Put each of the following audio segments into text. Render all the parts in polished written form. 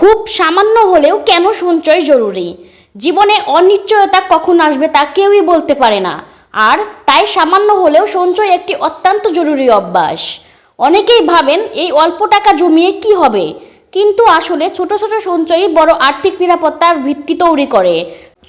খুব সামান্য হলেও কেন সঞ্চয় জরুরি? জীবনে অনিশ্চয়তা কখন আসবে তা কেউই বলতে পারে না, আর তাই সামান্য হলেও সঞ্চয় একটি অত্যন্ত জরুরি অভ্যাস। অনেকেই ভাবেন এই অল্প টাকা জমিয়ে কি হবে, কিন্তু আসলে ছোট ছোট সঞ্চয়ই বড় আর্থিক নিরাপত্তার ভিত্তি তৈরি করে।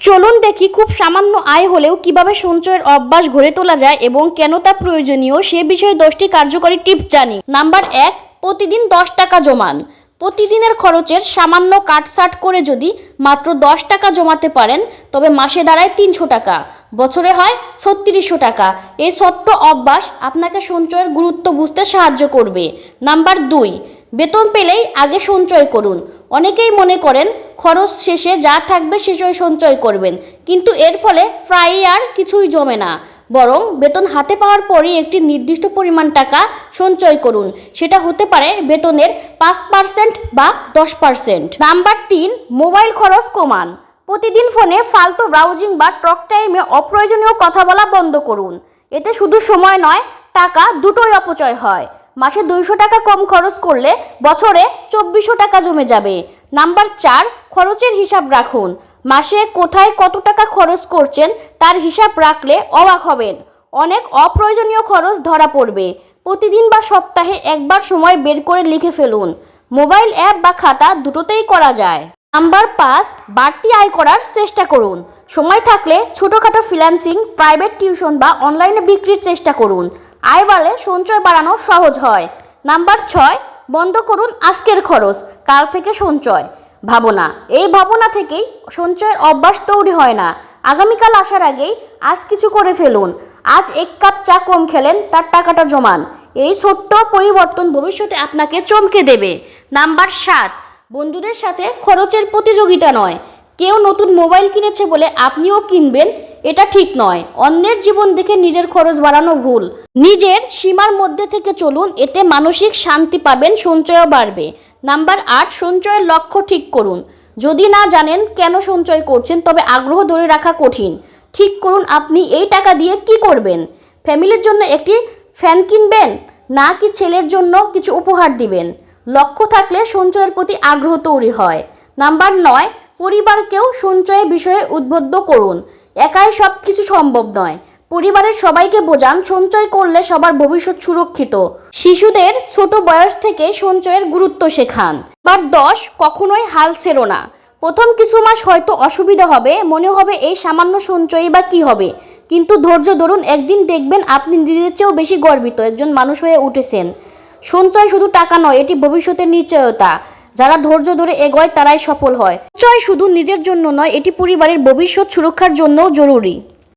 চলুন দেখি খুব সামান্য আয় হলেও কিভাবে সঞ্চয়ের অভ্যাস গড়ে তোলা যায় এবং কেন তা প্রয়োজনীয় সে বিষয়ে 10টি কার্যকরী টিপস জানি। নাম্বার 1, প্রতিদিন 10 টাকা জমান। প্রতিদিনের খরচের সামান্য কাটছাট করে যদি মাত্র 10 টাকা জমাতে পারেন তবে মাসে দাঁড়ায় 300 টাকা, বছরে হয় 3600 টাকা। এই ছোট্ট অভ্যাস আপনাকে সঞ্চয়ের গুরুত্ব বুঝতে সাহায্য করবে। নাম্বার 2, বেতন পেলেই আগে সঞ্চয় করুন। অনেকেই মনে করেন খরচ শেষে যা থাকবে সেসবই সঞ্চয় করবেন, কিন্তু এর ফলে প্রায়ই আর কিছুই জমে না। বরং বেতন হাতে পাওয়ার পরই একটি নির্দিষ্ট পরিমাণ টাকা সঞ্চয় করুন। সেটা হতে পারে বেতনের 5% বা 10%। নাম্বার 3, মোবাইল খরচ কমান। প্রতিদিন ফোনে ফালতু ব্রাউজিং বা টক টাইমে অপ্রয়োজনীয় কথা বলা বন্ধ করুন। এতে শুধু সময় নয়, টাকা দুটোই অপচয় হয়। মাসে 200 টাকা কম খরচ করলে বছরে 2400 টাকা জমে যাবে। নাম্বার 4, খরচের হিসাব রাখুন। মাসে কোথায় কত টাকা খরচ করছেন তার হিসাব রাখলে অবাক হবেন। অনেক অপ্রয়োজনীয় খরচ ধরা পড়বে। প্রতিদিন বা সপ্তাহে একবার সময় বের করে লিখে ফেলুন। মোবাইল অ্যাপ বা খাতা দুটোতেই করা যায়। নাম্বার 5, বাড়তি আয় করার চেষ্টা করুন। সময় থাকলে ছোটোখাটো ফ্রিল্যান্সিং, প্রাইভেট টিউশন বা অনলাইনে বিক্রির চেষ্টা করুন। আয় বাড়লে সঞ্চয় বাড়ানো সহজ হয়। নাম্বার 6, বন্ধ করুন আজকের খরচ, কাল থেকে সঞ্চয় ভাবনা। এই ভাবনা থেকেই সঞ্চয়ের অভ্যাস তৈরি হয় না। আগামীকাল আসার আগেই আজ কিছু করে ফেলুন। আজ 1 কাপ চা কম খেলেন, তার টাকাটা জমান। এই ছোট্ট পরিবর্তন ভবিষ্যতে আপনাকে চমকে দেবে। নাম্বার 7, বন্ধুদের সাথে খরচের প্রতিযোগিতা নয়। কেউ নতুন মোবাইল কিনেছে বলে আপনিও কিনবেন, এটা ঠিক নয়। অন্যের জীবন দেখে নিজের খরচ বাড়ানো ভুল। নিজের সীমার মধ্যে থেকে চলুন, এতে মানসিক শান্তি পাবেন, সঞ্চয়ও বাড়বে। নাম্বার 8, সঞ্চয়ের লক্ষ্য ঠিক করুন। যদি না জানেন কেন সঞ্চয় করছেন তবে আগ্রহ ধরে রাখা কঠিন। ঠিক করুন আপনি এই টাকা দিয়ে কি করবেন। ফ্যামিলির জন্য একটি ফ্যান কিনবেন, না কি ছেলের জন্য কিছু উপহার দিবেন। লক্ষ্য থাকলে সঞ্চয়ের প্রতি আগ্রহ তৈরি হয়। নাম্বার 9, পরিবারকেও সঞ্চয়ের বিষয়ে উদ্বুদ্ধ করুন। একাই সব কিছু সম্ভব নয়। পরিবারের সবাইকে বোঝান সঞ্চয় করলে সবার ভবিষ্যৎ সুরক্ষিত। শিশুদের ছোট বয়স থেকে সঞ্চয়ের গুরুত্ব শেখান। নাম্বার 10, কখনোই হাল ছেড়ো না। প্রথম কিছু মাস হয়তো অসুবিধা হবে, মনে হবে এই সামান্য সঞ্চয়ই বা কী হবে, কিন্তু ধৈর্য ধরুন, একদিন দেখবেন আপনি নিজের চেয়েও বেশি গর্বিত একজন মানুষ হয়ে উঠেছেন। সঞ্চয় শুধু টাকা নয়, এটি ভবিষ্যতের নিশ্চয়তা। যারা ধৈর্য ধরে এগোয় তারাই সফল হয়। সঞ্চয় শুধু নিজের জন্য নয়, এটি পরিবারের ভবিষ্যৎ সুরক্ষার জন্যও জরুরি।